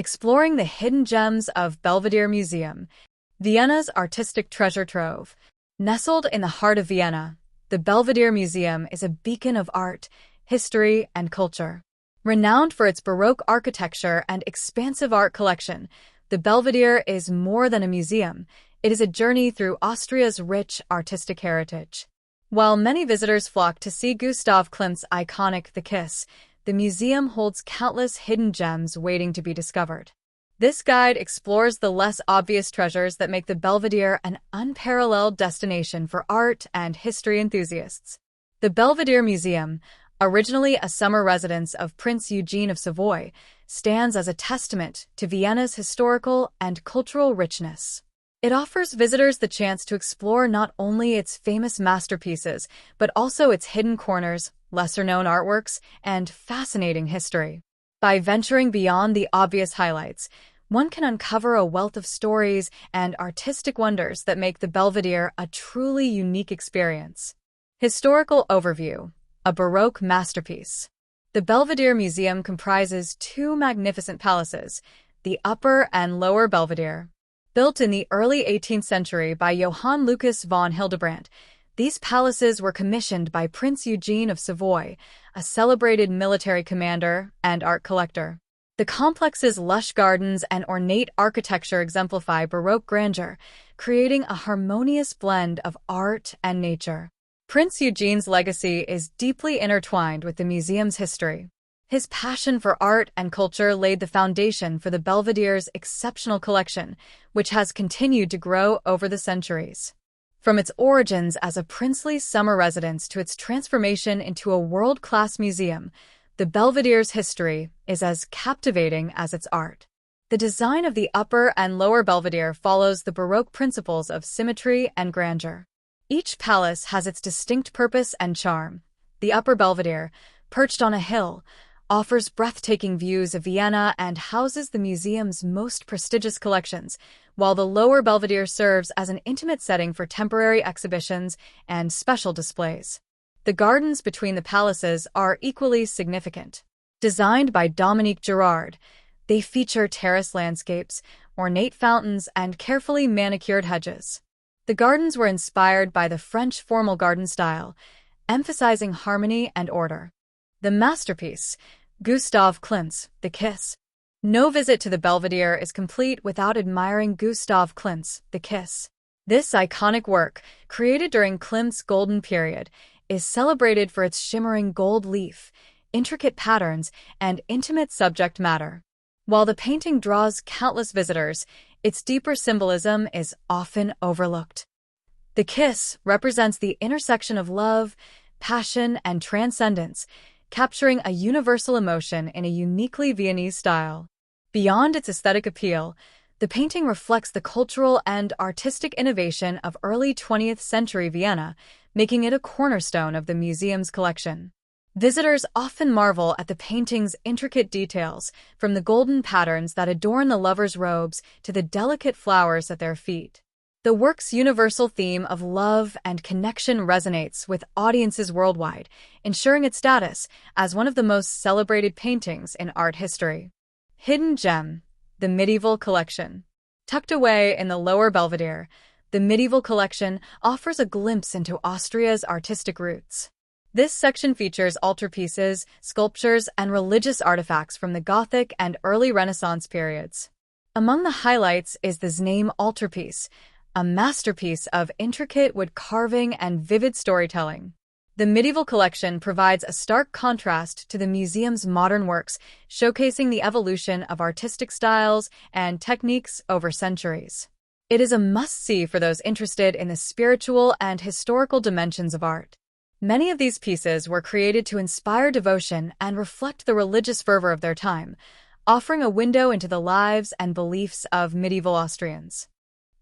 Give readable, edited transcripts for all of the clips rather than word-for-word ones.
exploring the hidden gems of Belvedere Museum, Vienna's artistic treasure trove. Nestled in the heart of Vienna, the Belvedere Museum is a beacon of art, history, and culture. Renowned for its Baroque architecture and expansive art collection, the Belvedere is more than a museum. It is a journey through Austria's rich artistic heritage. While many visitors flock to see Gustav Klimt's iconic The Kiss, the museum holds countless hidden gems waiting to be discovered. This guide explores the less obvious treasures that make the Belvedere an unparalleled destination for art and history enthusiasts. The Belvedere Museum, originally a summer residence of Prince Eugene of Savoy, stands as a testament to Vienna's historical and cultural richness. It offers visitors the chance to explore not only its famous masterpieces, but also its hidden corners, lesser-known artworks, and fascinating history. By venturing beyond the obvious highlights, one can uncover a wealth of stories and artistic wonders that make the Belvedere a truly unique experience. Historical overview: a Baroque masterpiece. The Belvedere Museum comprises two magnificent palaces, the Upper and Lower Belvedere. Built in the early 18th century by Johann Lukas von Hildebrandt, these palaces were commissioned by Prince Eugene of Savoy, a celebrated military commander and art collector. The complex's lush gardens and ornate architecture exemplify Baroque grandeur, creating a harmonious blend of art and nature. Prince Eugene's legacy is deeply intertwined with the museum's history. His passion for art and culture laid the foundation for the Belvedere's exceptional collection, which has continued to grow over the centuries. From its origins as a princely summer residence to its transformation into a world-class museum, the Belvedere's history is as captivating as its art. The design of the Upper and Lower Belvedere follows the Baroque principles of symmetry and grandeur. Each palace has its distinct purpose and charm. The Upper Belvedere, perched on a hill, offers breathtaking views of Vienna and houses the museum's most prestigious collections, while the Lower Belvedere serves as an intimate setting for temporary exhibitions and special displays. The gardens between the palaces are equally significant. Designed by Dominique Girard, they feature terrace landscapes, ornate fountains, and carefully manicured hedges. The gardens were inspired by the French formal garden style, emphasizing harmony and order. The masterpiece, Gustav Klimt's The Kiss. No visit to the Belvedere is complete without admiring Gustav Klimt's The Kiss. This iconic work, created during Klimt's golden period, is celebrated for its shimmering gold leaf, intricate patterns, and intimate subject matter. While the painting draws countless visitors, its deeper symbolism is often overlooked. The Kiss represents the intersection of love, passion, and transcendence, capturing a universal emotion in a uniquely Viennese style. Beyond its aesthetic appeal, the painting reflects the cultural and artistic innovation of early 20th century Vienna, making it a cornerstone of the museum's collection. Visitors often marvel at the painting's intricate details, from the golden patterns that adorn the lovers' robes to the delicate flowers at their feet. The work's universal theme of love and connection resonates with audiences worldwide, ensuring its status as one of the most celebrated paintings in art history. Hidden gem: the Medieval Collection. Tucked away in the Lower Belvedere, the Medieval Collection offers a glimpse into Austria's artistic roots. This section features altarpieces, sculptures, and religious artifacts from the Gothic and early Renaissance periods. Among the highlights is the Znaim altarpiece, a masterpiece of intricate wood carving and vivid storytelling. The Medieval Collection provides a stark contrast to the museum's modern works, showcasing the evolution of artistic styles and techniques over centuries. It is a must-see for those interested in the spiritual and historical dimensions of art. Many of these pieces were created to inspire devotion and reflect the religious fervor of their time, offering a window into the lives and beliefs of medieval Austrians.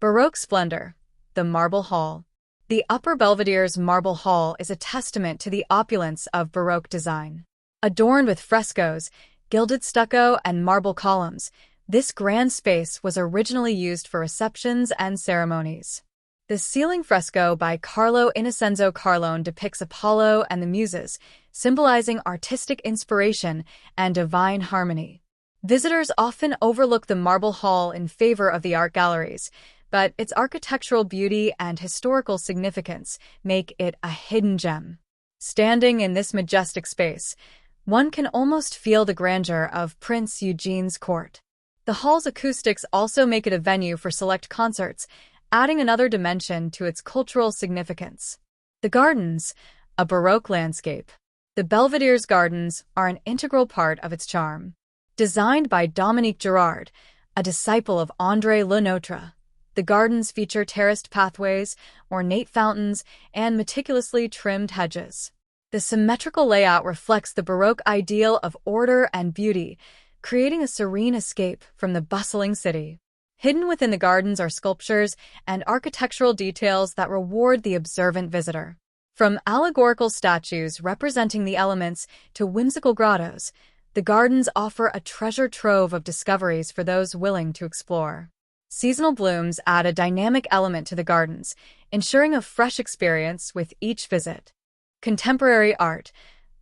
Baroque splendor: the Marble Hall. The Upper Belvedere's Marble Hall is a testament to the opulence of Baroque design. Adorned with frescoes, gilded stucco, and marble columns, this grand space was originally used for receptions and ceremonies. The ceiling fresco by Carlo Innocenzo Carlone depicts Apollo and the Muses, symbolizing artistic inspiration and divine harmony. Visitors often overlook the marble hall in favor of the art galleries, but its architectural beauty and historical significance make it a hidden gem. Standing in this majestic space, one can almost feel the grandeur of Prince Eugene's court. The hall's acoustics also make it a venue for select concerts, adding another dimension to its cultural significance. The gardens, a Baroque landscape. The Belvedere's gardens are an integral part of its charm. Designed by Dominique Girard, a disciple of André Le Notre, the gardens feature terraced pathways, ornate fountains, and meticulously trimmed hedges. The symmetrical layout reflects the Baroque ideal of order and beauty, creating a serene escape from the bustling city. Hidden within the gardens are sculptures and architectural details that reward the observant visitor. From allegorical statues representing the elements to whimsical grottos, the gardens offer a treasure trove of discoveries for those willing to explore. Seasonal blooms add a dynamic element to the gardens, ensuring a fresh experience with each visit. Contemporary art,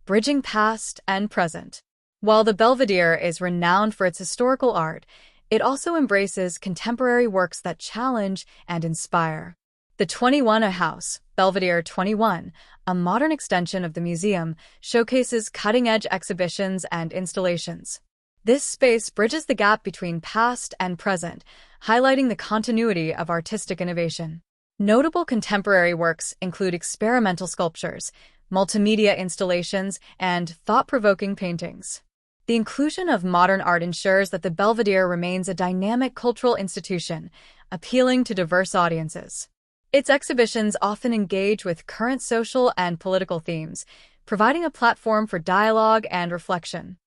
bridging past and present. While the Belvedere is renowned for its historical art, it also embraces contemporary works that challenge and inspire. The 21 House, Belvedere 21, a modern extension of the museum, showcases cutting-edge exhibitions and installations. This space bridges the gap between past and present, highlighting the continuity of artistic innovation. Notable contemporary works include experimental sculptures, multimedia installations, and thought-provoking paintings. The inclusion of modern art ensures that the Belvedere remains a dynamic cultural institution, appealing to diverse audiences. Its exhibitions often engage with current social and political themes, providing a platform for dialogue and reflection.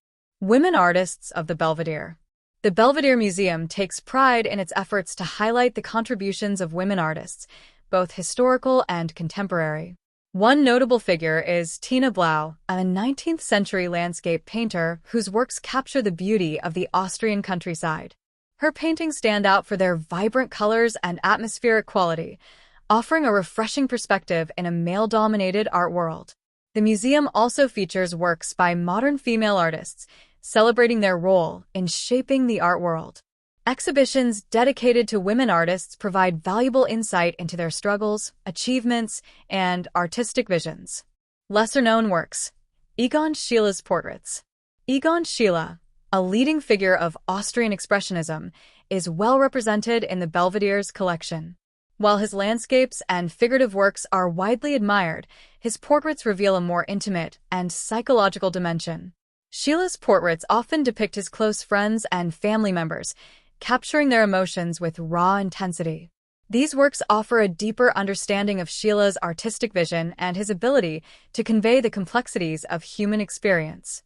Women artists of the Belvedere. The Belvedere Museum takes pride in its efforts to highlight the contributions of women artists, both historical and contemporary. One notable figure is Tina Blau, a 19th-century landscape painter whose works capture the beauty of the Austrian countryside. Her paintings stand out for their vibrant colors and atmospheric quality, offering a refreshing perspective in a male-dominated art world. The museum also features works by modern female artists, celebrating their role in shaping the art world. Exhibitions dedicated to women artists provide valuable insight into their struggles, achievements, and artistic visions. Lesser-known works. Egon Schiele's portraits. Egon Schiele, a leading figure of Austrian Expressionism, is well represented in the Belvedere's collection. While his landscapes and figurative works are widely admired, his portraits reveal a more intimate and psychological dimension. Schiele's portraits often depict his close friends and family members, capturing their emotions with raw intensity. These works offer a deeper understanding of Schiele's artistic vision and his ability to convey the complexities of human experience.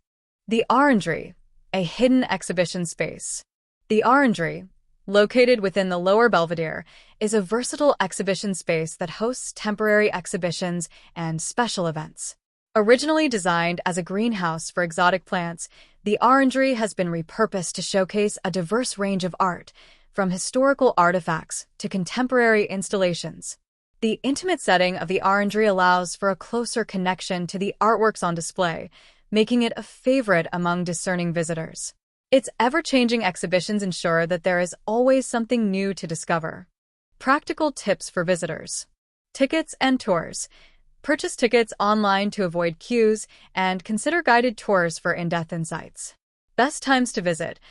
The Orangery, a hidden exhibition space. The Orangery, located within the Lower Belvedere, is a versatile exhibition space that hosts temporary exhibitions and special events. Originally designed as a greenhouse for exotic plants, the Orangery has been repurposed to showcase a diverse range of art, from historical artifacts to contemporary installations. The intimate setting of the Orangery allows for a closer connection to the artworks on display, making it a favorite among discerning visitors. Its ever-changing exhibitions ensure that there is always something new to discover. Practical tips for visitors. Tickets and tours. Purchase tickets online to avoid queues and consider guided tours for in-depth insights. Best times to visit.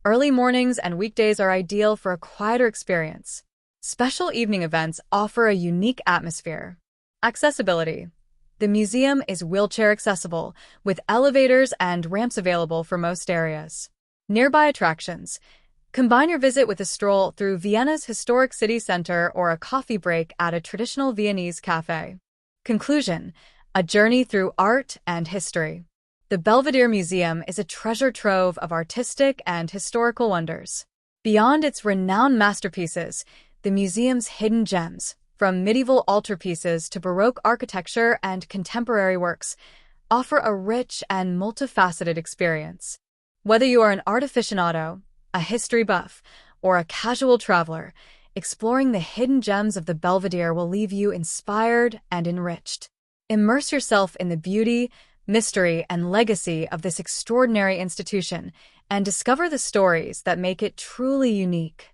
Early mornings and weekdays are ideal for a quieter experience. Special evening events offer a unique atmosphere. Accessibility. The museum is wheelchair accessible, with elevators and ramps available for most areas. Nearby attractions. Combine your visit with a stroll through Vienna's historic city center or a coffee break at a traditional Viennese cafe. Conclusion: a journey through art and history. The Belvedere Museum is a treasure trove of artistic and historical wonders. Beyond its renowned masterpieces, the museum's hidden gems, from medieval altarpieces to Baroque architecture and contemporary works, offer a rich and multifaceted experience. Whether you are an art aficionado, a history buff, or a casual traveler, exploring the hidden gems of the Belvedere will leave you inspired and enriched. Immerse yourself in the beauty, mystery, and legacy of this extraordinary institution and discover the stories that make it truly unique.